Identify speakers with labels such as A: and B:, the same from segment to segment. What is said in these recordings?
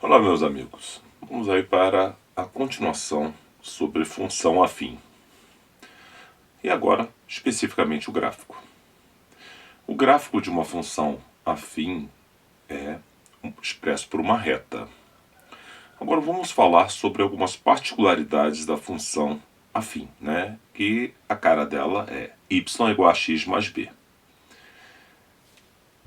A: Olá, meus amigos. Vamos aí para a continuação sobre função afim. E agora, especificamente, o gráfico. O gráfico de uma função afim é expresso por uma reta. Agora vamos falar sobre algumas particularidades da função afim, né? Que a cara dela é y igual a x mais b.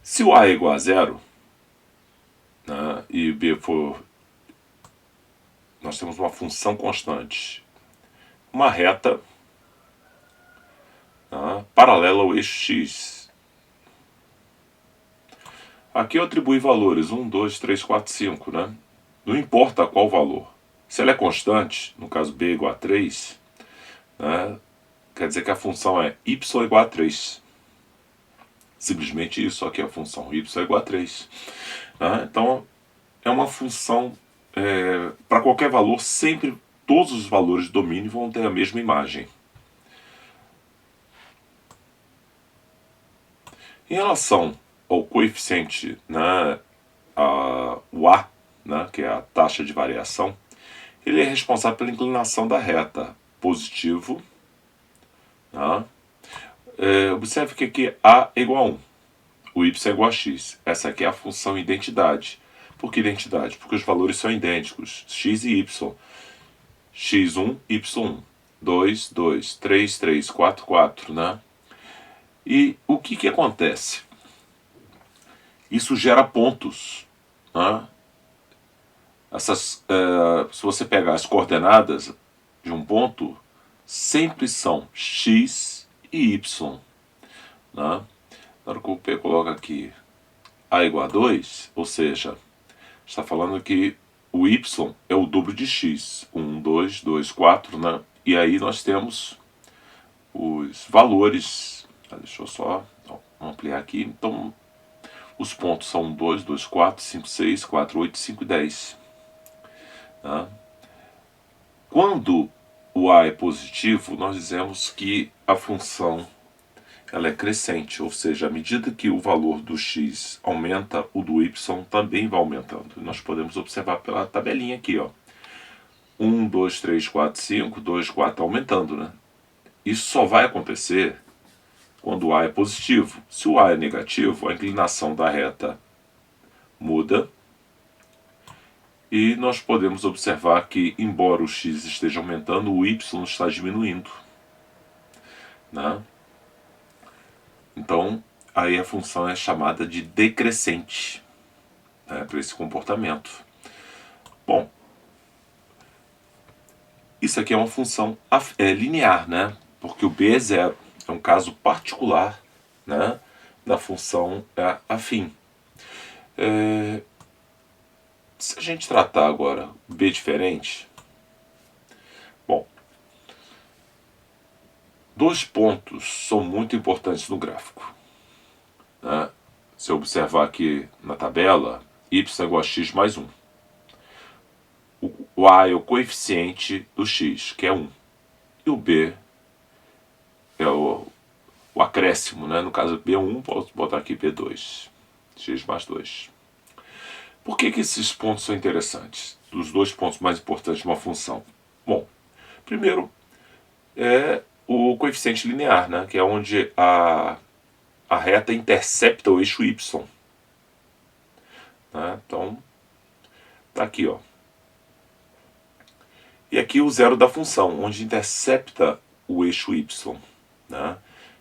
A: Se o a é igual a zero, né, e b for... Nós temos uma função constante, uma reta, né, paralela ao eixo x. Aqui eu atribuí valores 1, 2, 3, 4, 5, né? Não importa qual valor. Se ela é constante, no caso b igual a 3, né, quer dizer que a função é y igual a 3. Simplesmente isso, aqui é a função y igual a 3. Né? Então, é uma função, para qualquer valor, sempre todos os valores do domínio vão ter a mesma imagem. Em relação ao coeficiente, né, o a, né, que é a taxa de variação, ele é responsável pela inclinação da reta, positivo. Né? Observe que aqui a é igual a 1, o y é igual a x. Essa aqui é a função identidade. Por que identidade? Porque os valores são idênticos, x e y. x1, y1, 2, 2, 3, 3, 4, 4, né? E o que acontece? Isso gera pontos, né? Se você pegar as coordenadas de um ponto, sempre são x e y. Né? Na hora que o P coloca aqui a igual a 2, ou seja, está falando que o y é o dobro de x. 1, 2, 2, 4, né? E aí nós temos os valores. Deixa eu só ampliar aqui. Então, os pontos são 1, 2, 2, 4, 5, 6, 4, 8, 5 e 10. Tá? Quando o a é positivo, nós dizemos que a função ela é crescente, ou seja, à medida que o valor do x aumenta, o do y também vai aumentando. Nós podemos observar pela tabelinha aqui, ó. 1, 2, 3, 4, 5, 2, 4, aumentando, né? Isso só vai acontecer quando o a é positivo. Se o a é negativo, a inclinação da reta muda. E nós podemos observar que, embora o x esteja aumentando, o y está diminuindo. Né? Então, aí a função é chamada de decrescente, né, para esse comportamento. Bom, isso aqui é uma função linear, né? Porque o b é zero. É um caso particular, né, da função afim. Se a gente tratar agora b diferente, bom, dois pontos são muito importantes no gráfico. Né? Se eu observar aqui na tabela, y é igual a x mais 1. O a é o coeficiente do x, que é 1. E o b é o acréscimo, né? No caso b1, posso botar aqui b2. X mais 2. Por que esses pontos são interessantes? Os dois pontos mais importantes de uma função. Bom, primeiro é o coeficiente linear, né? Que é onde a reta intercepta o eixo y. Né? Então, tá aqui, ó. E aqui o zero da função, onde intercepta o eixo y, né?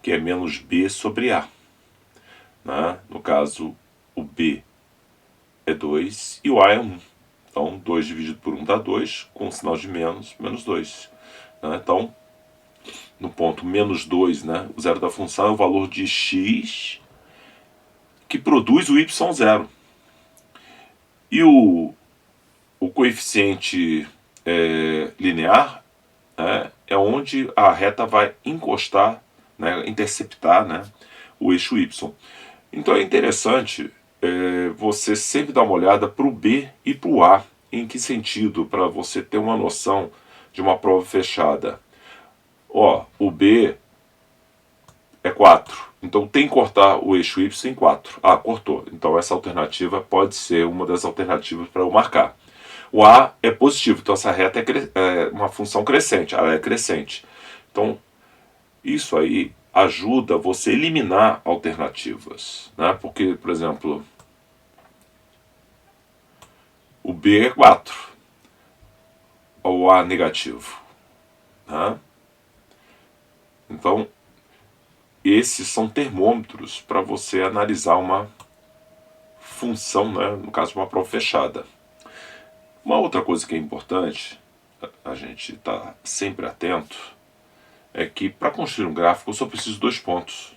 A: Que é menos b sobre a. Né? No caso, o b é 2 e o a é 1. Então, 2 dividido por 1 dá 2, com o sinal de menos, menos 2. Né? Então, no ponto menos 2, né? O zero da função é o valor de x que produz o y0. E o coeficiente linear é onde a reta vai encostar, né, interceptar, né, o eixo y. Então é interessante você sempre dar uma olhada para o b e para o a. Em que sentido? Para você ter uma noção de uma prova fechada. Ó, o b é 4. Então tem que cortar o eixo y em 4. Ah, cortou. Então essa alternativa pode ser uma das alternativas para eu marcar. O A é positivo, então essa reta é uma função crescente, ela é crescente. Então, isso aí ajuda você a eliminar alternativas, né? Porque, por exemplo, o B é 4, o A negativo, né? Então, esses são termômetros para você analisar uma função, né? No caso, uma prova fechada. Uma outra coisa que é importante a gente estar sempre atento é que para construir um gráfico eu só preciso de 2 pontos.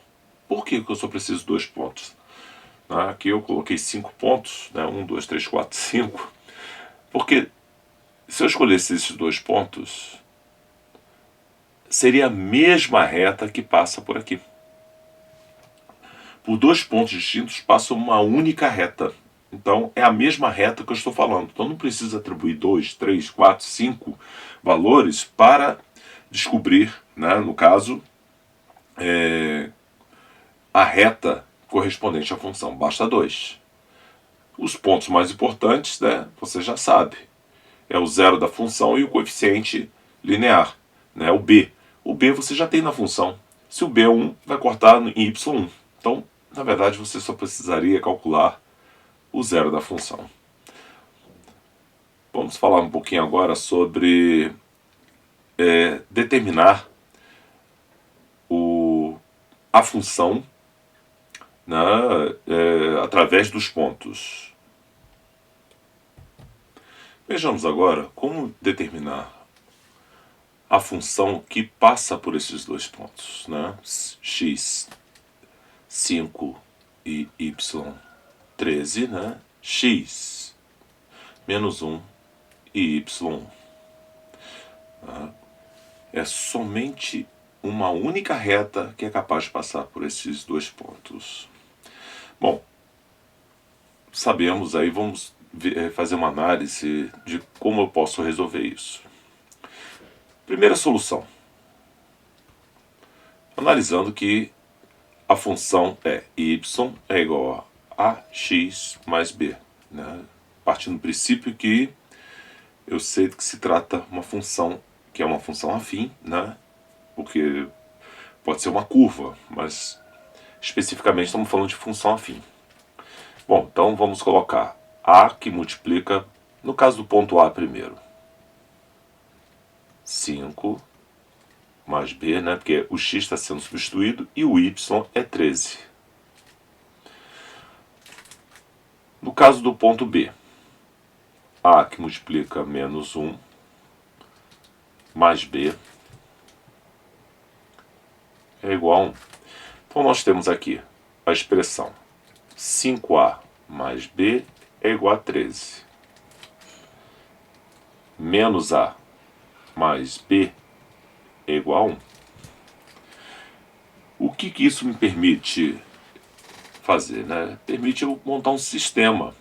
A: Por que eu só preciso de 2 pontos? Aqui eu coloquei 5 pontos, né? 1, 2, 3, 4, 5. Porque se eu escolhesse esses 2 pontos, seria a mesma reta que passa por aqui. Por 2 pontos distintos passa uma única reta. Então é a mesma reta que eu estou falando. Então não precisa atribuir 2, 3, 4, 5 valores para descobrir, né, no caso, a reta correspondente à função. Basta 2. Os pontos mais importantes, né, você já sabe. É o zero da função e o coeficiente linear, né, o b. O b você já tem na função. Se o b é 1, vai cortar em y1. Então, na verdade, você só precisaria calcular o zero da função. Vamos falar um pouquinho agora sobre determinar a função, né, através dos pontos. Vejamos agora como determinar a função que passa por esses 2 pontos, né? X 5 e y 13, né? X menos 1 e y1. É somente uma única reta que é capaz de passar por esses 2 pontos. Bom, sabemos aí, vamos fazer uma análise de como eu posso resolver isso. Primeira solução. Analisando que a função é y é igual a ax mais b, né? Partindo do princípio que eu sei que se trata uma função que é uma função afim, né? Porque pode ser uma curva, mas especificamente estamos falando de função afim. Bom, então vamos colocar a que multiplica, no caso do ponto A primeiro, 5 mais b, né? Porque o x está sendo substituído e o y é 13. No caso do ponto B, a que multiplica menos 1 mais b é igual a 1. Então nós temos aqui a expressão 5a mais b é igual a 13. Menos a mais b é igual a 1. O que isso me permite fazer, né? Permite eu montar um sistema.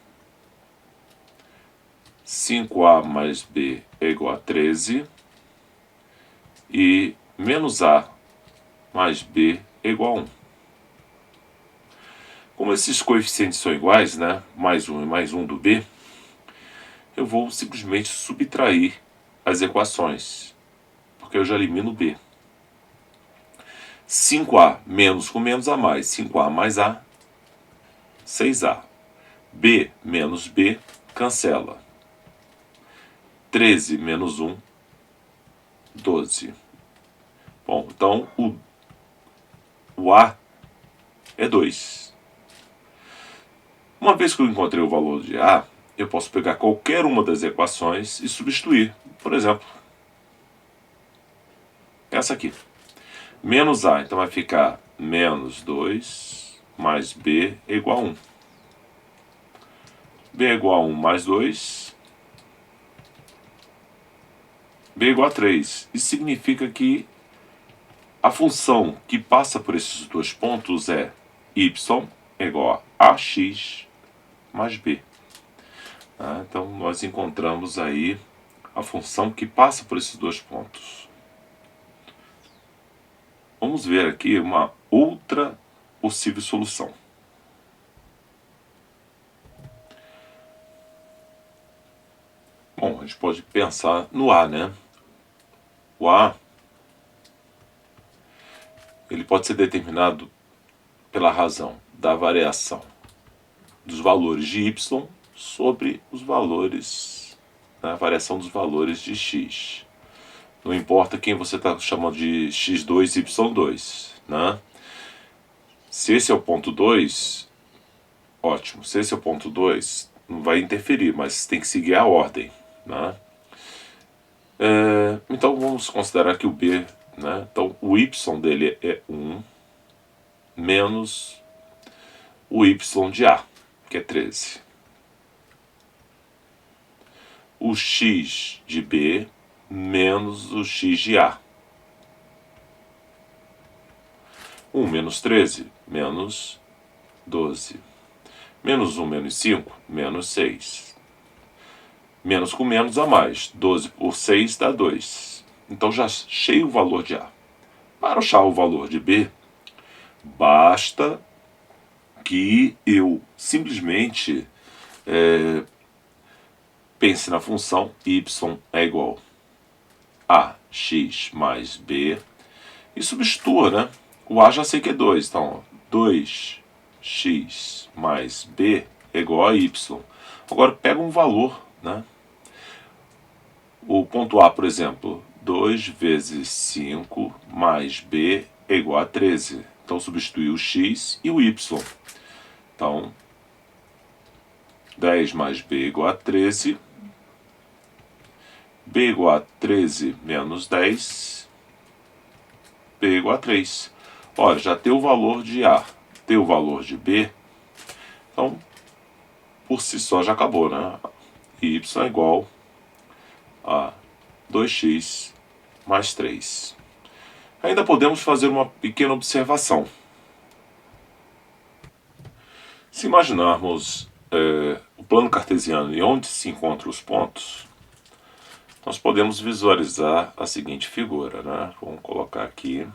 A: 5a mais b é igual a 13 e menos a mais b é igual a 1. Como esses coeficientes são iguais, né? Mais 1 e mais 1 do b, eu vou simplesmente subtrair as equações, porque eu já elimino o b. 5a menos com menos a mais, 5a mais a, 6a. b menos b cancela. 13 menos 1, 12. Bom, então o a é 2. Uma vez que eu encontrei o valor de a, eu posso pegar qualquer uma das equações e substituir. Por exemplo, essa aqui. Menos a, então vai ficar menos 2 mais b é igual a 1. b é igual a 1 mais 2, b é igual a 3. Isso significa que a função que passa por esses 2 pontos é y é igual a ax mais b. Então nós encontramos aí a função que passa por esses 2 pontos. Vamos ver aqui uma outra possível solução. Bom, a gente pode pensar no A, né? O A, ele pode ser determinado pela razão da variação dos valores de y sobre os valores, né, a variação dos valores de x. Não importa quem você está chamando de x2 e y2, né? Se esse é o ponto 2, ótimo. Se esse é o ponto 2, não vai interferir, mas tem que seguir a ordem, né? Então vamos considerar que o b, né? Então o y dele é 1 menos o y de A, que é 13. O x de B menos o x de A. 1 menos 13, menos 12. Menos 1 menos 5, menos 6. Menos com menos a mais. 12 por 6 dá 2. Então já achei o valor de A. Para achar o valor de B, basta que eu simplesmente pense na função y é igual a x mais b e substitua, né? O a já sei que é 2, então 2x mais b é igual a y. Agora pega um valor, né? O ponto A, por exemplo, 2 vezes 5 mais b é igual a 13. Então substitui o x e o y. Então 10 mais b é igual a 13. B igual a 13 menos 10. B igual a 3. Olha, já tem o valor de A, tem o valor de B. Então, por si só já acabou, né? Y é igual a 2x mais 3. Ainda podemos fazer uma pequena observação. Se imaginarmos o plano cartesiano e onde se encontram os pontos, nós podemos visualizar a seguinte figura, né? Vamos colocar aqui.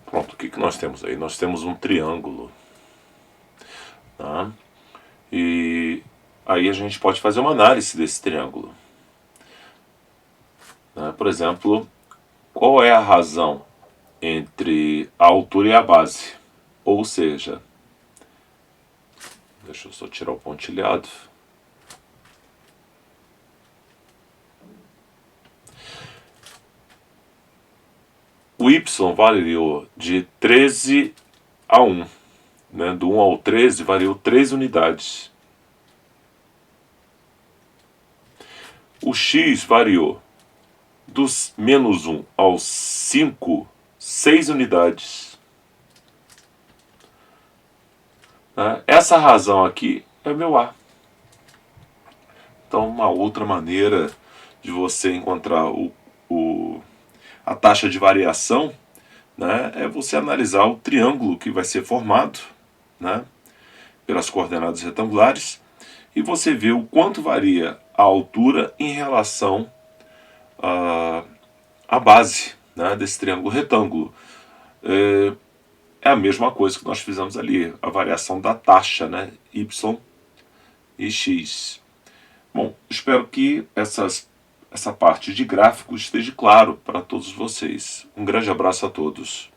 A: Pronto, o que nós temos aí? Nós temos um triângulo, tá? E aí a gente pode fazer uma análise desse triângulo, né? Por exemplo, qual é a razão entre a altura e a base? Ou seja, deixa eu só tirar o pontilhado. O y variou de 13 a 1. Né? Do 1 ao 13 variou 3 unidades. O x variou dos menos 1 ao 5, 6 unidades. Né? Essa razão aqui é meu A. Então, uma outra maneira de você encontrar a taxa de variação, né, é você analisar o triângulo que vai ser formado, né, pelas coordenadas retangulares, e você vê o quanto varia a altura em relação à base, né, desse triângulo retângulo. É a mesma coisa que nós fizemos ali, a variação da taxa, né, y e x. Bom, espero que essa parte de gráficos esteja claro para todos vocês. Um grande abraço a todos.